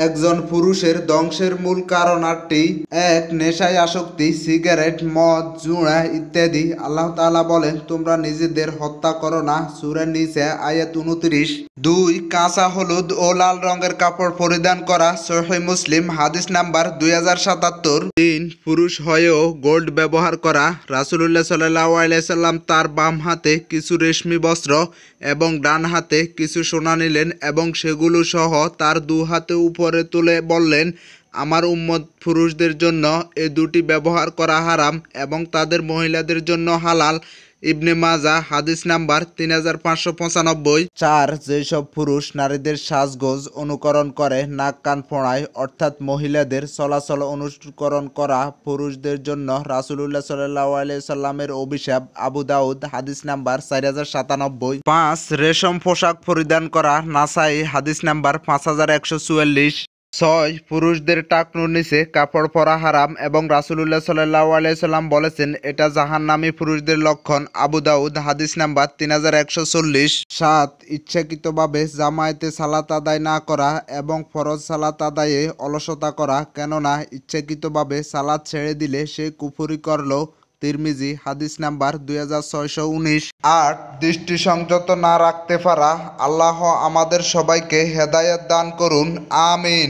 একজন পুরুষের ধ্বংসের মূল কারণ আটটি। এক, নেশায় আসক্তি, সিগারেট, মদ, জুয়া ইত্যাদি। আল্লাহ তাআলা বলেন, তোমরা নিজেদের হত্যা করো না, সূরা নিসা আয়াত 29। দুই, কাঁচা হলুদ ও লাল রঙের কাপড় পরিধান করা, সহিহ মুসলিম হাদিস নাম্বার 2077। তিন, পুরুষ হয়েও গোল্ড ব্যবহার করা। রাসূলুল্লাহ সাল্লাল্লাহু আলাইহি সাল্লাম তার বাম হাতে কিছু রেশমি বস্ত্র এবং ডান হাতে কিছু সোনা নিলেন এবং সেগুলো সহ তার দু হাতে উপরে তুলে বললেন, আমার উম্মত পুরুষদের জন্য এ দুটি ব্যবহার করা হারাম এবং তাদের মহিলাদের জন্য হালাল। ইবনে মাজাহ হাদিস নাম্বার 3595। চার, যেসব পুরুষ নারীদের সাজগোজ অনুকরণ করে, নাক কান ফোঁড়ায়, অর্থাৎ মহিলাদের চলাচল অনুকরণ করা পুরুষদের জন্য রাসূলুল্লাহ সাল্লাল্লাহু আলাইহি সাল্লামের অভিশাপ। আবু দাউদ হাদিস নাম্বার 4097। পাঁচ, রেশম পোশাক পরিধান করা। নাসাই হাদিস নাম্বার 5144। ছয়, পুরুষদের টাকনুর নিচে কাপড় পরা হারাম এবং রাসূলুল্লাহ সাল্লাল্লাহু আলাইহি সাল্লাম বলেছেন এটা জাহান্নামী পুরুষদের লক্ষণ। আবু দাউদ হাদিস নাম্বার 3140। সাত, ইচ্ছাকৃতভাবে জামায়াতে সালাত আদায় না করা এবং ফরজ সালাত আদায়ে অলসতা করা, কেননা ইচ্ছাকৃতভাবে সালাত ছেড়ে দিলে সে কুফরি করল। তিরমিজি হাদিস নাম্বার 2619। আট, দৃষ্টি সংযত না রাখতে পারা। আল্লাহ আমাদের সবাইকে হেদায়েত দান করুন, আমিন।